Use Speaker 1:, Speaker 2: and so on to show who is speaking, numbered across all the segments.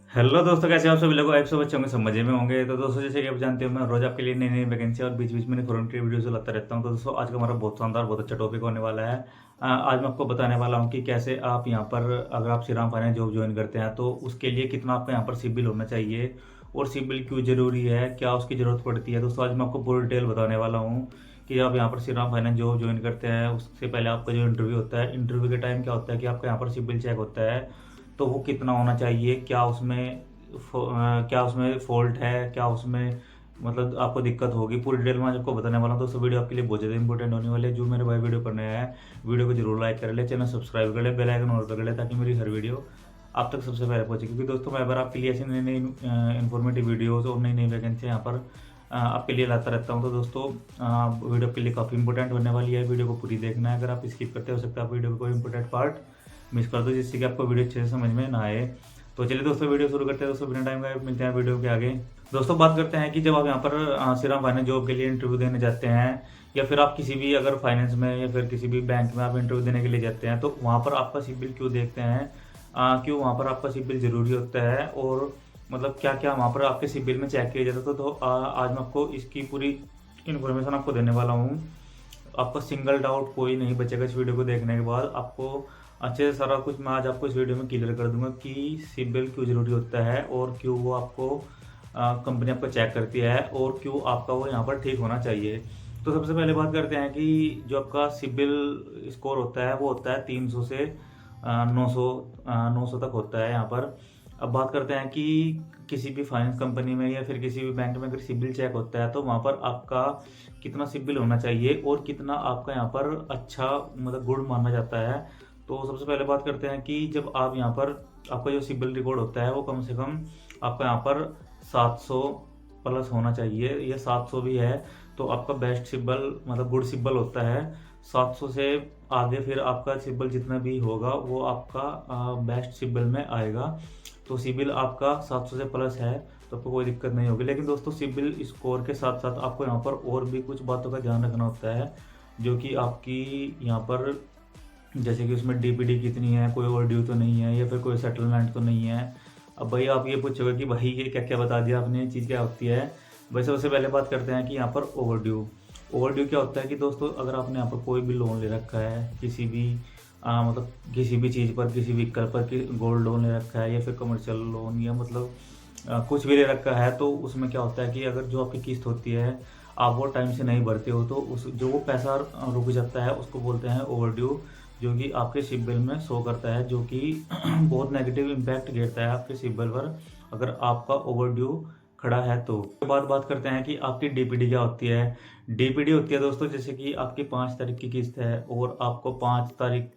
Speaker 1: Hello दोस्तों, कैसे हो आप सभी लोग? आप सब अच्छे होंगे, सब मजे में होंगे। तो दोस्तों, जैसे कि आप जानते हो, मैं रोज आपके लिए नई नई वैकेंसी और बीच बीच में फॉरेन की वीडियोस लाता रहता हूँ। तो दोस्तों, आज का हमारा बहुत शानदार, बहुत अच्छा टॉपिक होने वाला है। आज मैं आपको बताने वाला हूँ कि कैसे आप यहाँ पर, अगर आप श्रीराम फाइनेंस जॉब ज्वाइन करते हैं तो उसके लिए कितना आपका यहाँ पर सिबिल होना चाहिए और सिबिल क्यों जरूरी है, क्या उसकी जरूरत पड़ती है। दोस्तों, आज मैं आपको पूरी डिटेल बताने वाला हूँ कि आप यहाँ पर श्रीराम फाइनेंस जॉब ज्वाइन करते हैं उससे पहले आपका जो इंटरव्यू होता है, इंटरव्यू के टाइम क्या होता है कि आपका यहाँ पर सिबिल चेक होता है। तो वो कितना होना चाहिए, क्या उसमें फॉल्ट है, क्या उसमें मतलब आपको दिक्कत होगी, पूरी डिटेल में आज आपको बताने वाला हूँ। दोस्तों, वीडियो आपके लिए बहुत ज़्यादा इंपॉर्टेंट होने वाली है। जो मेरे भाई वीडियो पर नया है, वीडियो को जरूर लाइक कर ले, चैनल सब्सक्राइब कर ले, बेल आइकन ऑन कर ले, ताकि मेरी हर वीडियो आप तक सबसे पहले पहुंचे। क्योंकि दोस्तों, मैं अगर आपके लिए ऐसी नई नई इन्फॉर्मेटिव वीडियोज़ और नई नई वैकेंसी यहाँ पर आपके लिए लाता रहता हूँ। तो दोस्तों, वीडियो आपके लिए काफ़ी इंपॉर्टेंट होने वाली है, वीडियो को पूरी देखना है। अगर आप स्किप करते हो सकता है आप वीडियो का कोई इंपॉर्टेंट पार्ट मिस कर दो, जिससे कि आपको वीडियो अच्छे से समझ में ना आए। तो चलिए दोस्तों, वीडियो शुरू करते हैं। दोस्तों, बिना टाइम का मिलते हैं वीडियो के आगे। दोस्तों, बात करते हैं कि जब आप यहाँ पर श्रीराम फाइनेंस जॉब के लिए इंटरव्यू देने जाते हैं, या फिर आप किसी भी अगर फाइनेंस में या फिर किसी भी बैंक में आप इंटरव्यू देने के लिए जाते हैं, तो वहाँ पर आपका सिबिल क्यों देखते हैं, क्यों वहाँ पर आपका सिबिल जरूरी होता है, और मतलब क्या क्या वहाँ पर आपके सिबिल में चेक किया जाता है। तो आज मैं आपको इसकी पूरी इन्फॉर्मेशन आपको देने वाला हूँ। आपका सिंगल डाउट कोई नहीं बचेगा इस वीडियो को देखने के बाद। आपको अच्छे से सारा कुछ मैं आज आपको इस वीडियो में क्लियर कर दूंगा कि सिबिल क्यों ज़रूरी होता है और क्यों वो आपको कंपनी आपको चेक करती है और क्यों आपका वो यहाँ पर ठीक होना चाहिए। तो सबसे पहले बात करते हैं कि जो आपका सिबिल स्कोर होता है वो होता है 300 से 900 तक होता है यहाँ पर। अब बात करते हैं कि किसी भी फाइनेंस कंपनी में या फिर किसी भी बैंक में अगर सिबिल चेक होता है तो वहाँ पर आपका कितना सिबिल होना चाहिए और कितना आपका यहाँ पर अच्छा मतलब गुड माना जाता है। तो सबसे पहले बात करते हैं कि जब आप यहाँ पर आपका जो सिबिल रिकॉर्ड होता है वो कम से कम आपका यहाँ पर 700 प्लस होना चाहिए, या 700 भी है तो आपका बेस्ट सिबिल मतलब गुड सिबिल होता है। 700 से आगे फिर आपका सिबिल जितना भी होगा वो आपका बेस्ट सिबिल में आएगा। तो सिबिल आपका 700 से प्लस है तो आपको कोई दिक्कत नहीं होगी। लेकिन दोस्तों, सिबिल स्कोर के साथ साथ आपको यहाँ पर और भी कुछ बातों का ध्यान रखना होता है, जो कि आपकी यहाँ पर, जैसे कि उसमें डीपीडी कितनी है, कोई और ड्यू तो नहीं है, या फिर कोई सेटलमेंट तो नहीं है। अब भाई आप ये पूछोगे कि भाई ये क्या क्या बता दिया आपने, ये चीज़ क्या होती है। भाई सबसे पहले बात करते हैं कि यहाँ पर ओवर ड्यू। ओवर ड्यू क्या होता है कि दोस्तों, अगर आपने यहाँ पर कोई भी लोन ले रखा है किसी भी मतलब किसी भी चीज़ पर, किसी व्हीकल पर, गोल्ड लोन ले रखा है या फिर कमर्शियल लोन, या मतलब कुछ भी ले रखा है, तो उसमें क्या होता है कि अगर जो आपकी किस्त होती है आप वो टाइम से नहीं भरते हो तो उस जो वो पैसा रुक जाता है उसको बोलते हैं ओवर ड्यू, जो कि आपके सिबिल में शो करता है, जो कि बहुत नेगेटिव इम्पैक्ट गिरता है आपके सिबिल पर अगर आपका ओवर ड्यू खड़ा है। तो बात करते हैं कि आपकी डीपीडी क्या होती है। डीपीडी होती है दोस्तों, जैसे कि आपकी 5 तारीख की किस्त है और आपको 5 तारीख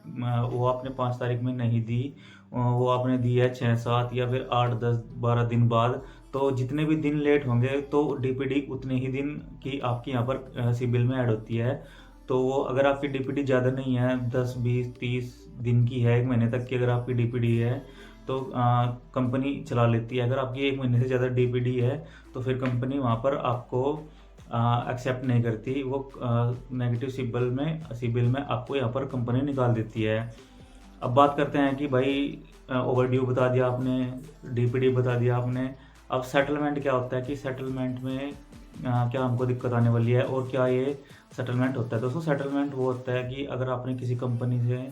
Speaker 1: वो आपने 5 तारीख में नहीं दी, वो आपने दी है 6 7 या फिर 8 10 12 दिन बाद। तो जितने भी दिन लेट होंगे तो डीपीडी उतने ही दिन की आपकी यहाँ पर सिबिल में ऐड होती है। तो वो अगर आपकी डीपीडी ज़्यादा नहीं है, 10 20 30 दिन की है, 1 महीने तक की अगर आपकी डीपीडी है तो कंपनी चला लेती है। अगर आपकी 1 महीने से ज़्यादा डीपीडी है तो फिर कंपनी वहाँ पर आपको एक्सेप्ट नहीं करती, वो नेगेटिव सिबिल में आपको यहाँ पर कंपनी निकाल देती है। अब बात करते हैं कि भाई ओवर ड्यू बता दिया आपने, डीपीडी बता दिया आपने। अब सेटलमेंट क्या होता है कि सेटलमेंट में क्या हमको दिक्कत आने वाली है और क्या ये सेटलमेंट होता है। दोस्तों, सेटलमेंट वो होता है कि अगर आपने किसी कंपनी से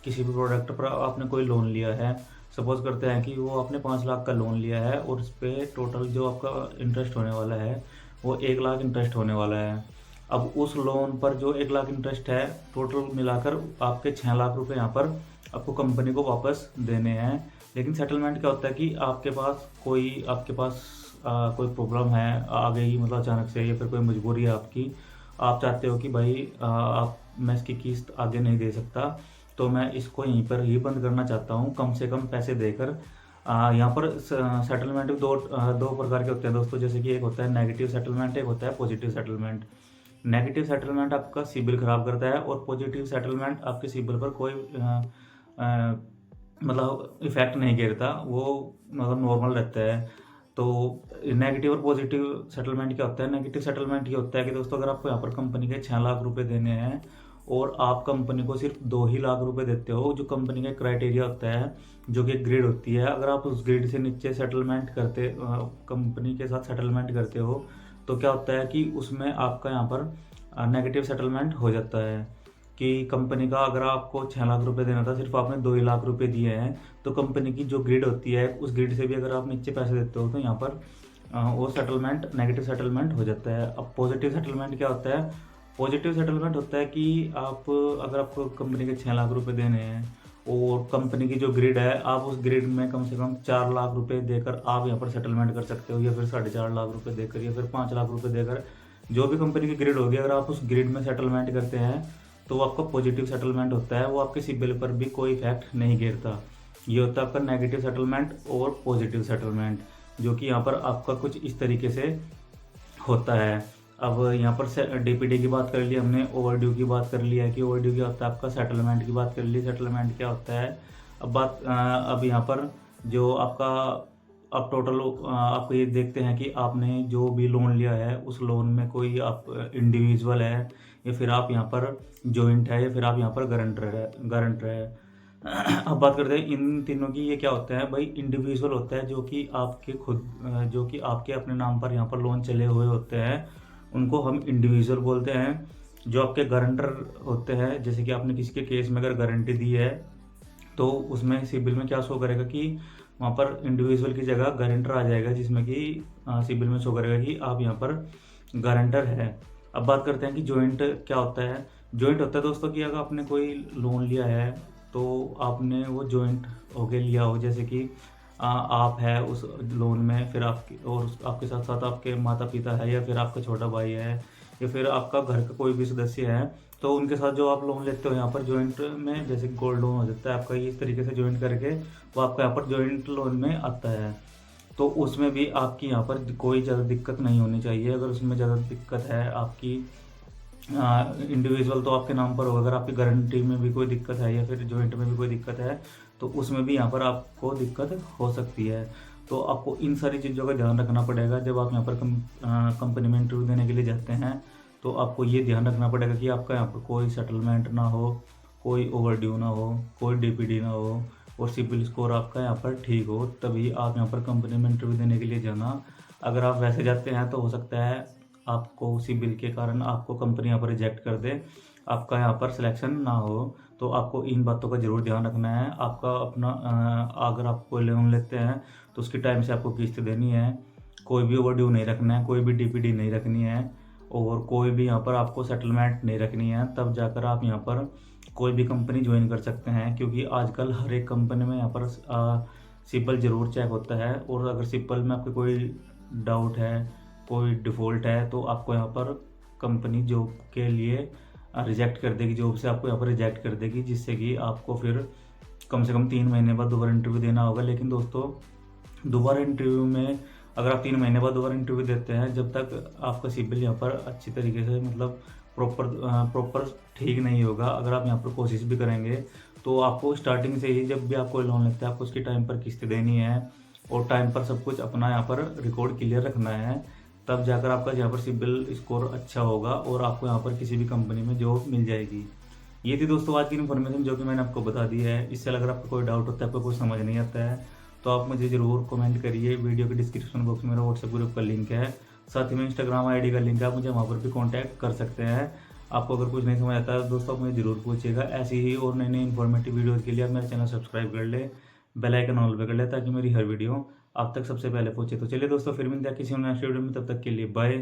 Speaker 1: किसी भी प्रोडक्ट पर आपने कोई लोन लिया है, सपोज करते हैं कि वो आपने 5 लाख का लोन लिया है और उस पर टोटल जो आपका इंटरेस्ट होने वाला है वो 1 लाख इंटरेस्ट होने वाला है। अब उस लोन पर जो 1 लाख इंटरेस्ट है, टोटल मिलाकर आपके 6 लाख रुपए यहाँ पर आपको कंपनी को वापस देने हैं। लेकिन सेटलमेंट क्या होता है कि आपके पास कोई प्रॉब्लम है आ गई, मतलब अचानक से, या फिर कोई मजबूरी है आपकी, आप चाहते हो कि भाई मैं इसकी किस्त आगे नहीं दे सकता, तो मैं इसको यहीं पर ही बंद करना चाहता हूँ कम से कम पैसे देकर। यहाँ पर सेटलमेंट दो प्रकार के होते हैं दोस्तों, जैसे कि एक होता है नेगेटिव सेटलमेंट, एक होता है पॉजिटिव सेटलमेंट। नेगेटिव सेटलमेंट आपका सिबिल खराब करता है और पॉजिटिव सेटलमेंट आपके सिबिल पर कोई मतलब इफेक्ट नहीं गिरता, वो मतलब नॉर्मल रहता है। तो नेगेटिव और पॉजिटिव सेटलमेंट क्या होता है। नेगेटिव सेटलमेंट ये होता है कि दोस्तों, अगर आपको यहाँ पर कंपनी के 6 लाख रुपए देने हैं और आप कंपनी को सिर्फ 2 ही लाख रुपए देते हो, जो कंपनी का क्राइटेरिया होता है, जो कि एक ग्रिड होती है। अगर आप उस ग्रिड से नीचे सेटलमेंट करते कंपनी के साथ सेटलमेंट करते हो तो क्या होता है कि उसमें आपका यहाँ पर नेगेटिव सेटलमेंट हो जाता है कि कंपनी का अगर आपको 6 लाख रुपए देना था, सिर्फ आपने 2 ही लाख रुपए दिए हैं, तो कंपनी की जो ग्रिड होती है उस ग्रिड से भी अगर आप नीचे पैसे देते हो तो यहाँ पर वो सेटलमेंट नेगेटिव सेटलमेंट हो जाता है। अब पॉजिटिव सेटलमेंट क्या होता है? पॉजिटिव सेटलमेंट होता है कि आप अगर आपको कंपनी के 6 लाख रुपए देने हैं और कंपनी की जो ग्रिड है, आप उस ग्रिड में कम से कम 4 लाख रुपए देकर आप यहाँ पर सेटलमेंट कर सकते हो, या फिर 4.5 लाख रुपए देकर, या फिर 5 लाख रुपए देकर, जो भी कंपनी की ग्रिड होगी। अगर आप उस ग्रिड में सेटलमेंट करते हैं तो वो आपका पॉजिटिव सेटलमेंट होता है, वो आपके सिबिल पर भी कोई इफेक्ट नहीं गिरता। ये होता है आपका नेगेटिव सेटलमेंट और पॉजिटिव सेटलमेंट, जो कि यहाँ पर आपका कुछ इस तरीके से होता है। अब यहाँ पर डीपीडी की बात कर ली हमने, ओवरड्यू की बात कर ली है कि ओवरड्यू क्या होता है आपका, सेटलमेंट की बात कर ली, सेटलमेंट क्या होता है। अब यहाँ पर जो आपका अब टोटल आप ये देखते हैं कि आपने जो भी लोन लिया है उस लोन में कोई आप इंडिविजुअल है, या फिर आप यहाँ पर जॉइंट है, या फिर आप यहाँ पर गारंटर है। अब बात करते हैं इन तीनों की। ये क्या होता है भाई? इंडिविजुअल होता है जो कि आपके जो कि आपके अपने नाम पर यहाँ पर लोन चले हुए होते हैं, उनको हम इंडिविजुअल बोलते हैं। जो आपके गारंटर होते हैं, जैसे कि आपने किसी के केस में अगर गारंटी दी है तो उसमें सिबिल में क्या शो करेगा कि वहाँ पर इंडिविजुअल की जगह गारंटर आ जाएगा, जिसमें कि सिबिल में शो करेगा कि आप यहाँ पर गारंटर है। अब बात करते हैं कि जॉइंट क्या होता है। जॉइंट होता है दोस्तों कि अगर आपने कोई लोन लिया है तो आपने वो जॉइंट होके लिया हो, जैसे कि आप है उस लोन में, फिर आपके साथ साथ आपके माता पिता है, या फिर आपका छोटा भाई है, या फिर आपका घर का कोई भी सदस्य है, तो उनके साथ जो आप लोन लेते हो यहाँ पर जॉइंट में, जैसे गोल्ड लोन हो जाता है आपका, इस तरीके से जॉइंट करके वो आपका यहाँ पर जॉइंट लोन में आता है। तो उसमें भी आपकी यहाँ पर कोई ज़्यादा दिक्कत नहीं होनी चाहिए। अगर उसमें ज़्यादा दिक्कत है आपकी, इंडिविजुअल तो आपके नाम पर होगा, अगर आपकी गारंटी में भी कोई दिक्कत है या फिर जॉइंट में भी कोई दिक्कत है तो उसमें भी यहाँ पर आपको दिक्कत हो सकती है। तो आपको इन सारी चीज़ों का ध्यान रखना पड़ेगा जब आप यहाँ पर कंपनी में इंटरव्यू देने के लिए जाते हैं। तो आपको ये ध्यान रखना पड़ेगा कि आपका यहाँ पर कोई सेटलमेंट ना हो, कोई ओवरड्यू ना हो, कोई डीपीडी ना हो, और सिबिल स्कोर आपका यहाँ पर ठीक हो, तभी आप यहाँ पर कंपनी में इंटरव्यू देने के लिए जाना। अगर आप वैसे जाते हैं तो हो सकता है आपको सिबिल के कारण आपको कंपनी यहाँ पर रिजेक्ट कर दे, आपका यहाँ पर सिलेक्शन ना हो। तो आपको इन बातों का ज़रूर ध्यान रखना है। आपका अपना अगर आप कोई लोन लेते हैं तो उसकी टाइम से आपको किस्त देनी है, कोई भी ओवरड्यू नहीं रखना है, कोई भी डीपीडी नहीं रखनी है, और कोई भी यहाँ पर आपको सेटलमेंट नहीं रखनी है। तब जाकर आप यहाँ पर कोई भी कंपनी ज्वाइन कर सकते हैं, क्योंकि आजकल हर एक कंपनी में यहाँ पर सिबिल ज़रूर चेक होता है। और अगर सिबिल में आपके कोई डाउट है, कोई डिफ़ॉल्ट है, तो आपको यहाँ पर कंपनी जॉब के लिए रिजेक्ट कर देगी, जॉब से आपको यहाँ पर रिजेक्ट कर देगी, जिससे कि आपको फिर कम से कम 3 महीने बाद दोबारा इंटरव्यू देना होगा। लेकिन दोस्तों दोबारा इंटरव्यू में अगर आप 3 महीने बाद दोबारा इंटरव्यू देते हैं, जब तक आपका सिबिल यहाँ पर अच्छी तरीके से मतलब प्रॉपर ठीक नहीं होगा, अगर आप यहाँ पर कोशिश भी करेंगे तो आपको स्टार्टिंग से ही जब भी आप कोई लोन लेते हैं आपको उसकी टाइम पर किस्त देनी है, और टाइम पर सब कुछ अपना यहाँ पर रिकॉर्ड क्लियर रखना है। तब जाकर आपका यहाँ पर सिबिल स्कोर अच्छा होगा और आपको यहाँ पर किसी भी कंपनी में जॉब मिल जाएगी। ये थी दोस्तों आज की इन्फॉर्मेशन जो कि मैंने आपको बता दी है। इससे अगर आपको कोई डाउट होता है, आपको कुछ समझ नहीं आता है, तो आप मुझे ज़रूर कमेंट करिए। वीडियो के डिस्क्रिप्शन बॉक्स में मेरा व्हाट्सएप ग्रुप का लिंक है, साथ ही में इंस्टाग्राम आईडी का लिंक है, आप मुझे वहाँ पर भी कॉन्टैक्ट कर सकते हैं। आपको अगर कुछ नहीं समझ आता है दोस्तों, आप मुझे ज़रूर पूछिएगा। ऐसी ही और नई नई इन्फॉर्मेटिव वीडियोज़ के लिए आप मेरा चैनल सब्सक्राइब कर ले, बेल आइकन ऑल पे कर ले, ताकि मेरी हर वीडियो आप तक सबसे पहले पहुंचे। तो चलिए दोस्तों, फिर मिलते हैं किसी नेक्स्ट वीडियो में, तब तक के लिए बाय।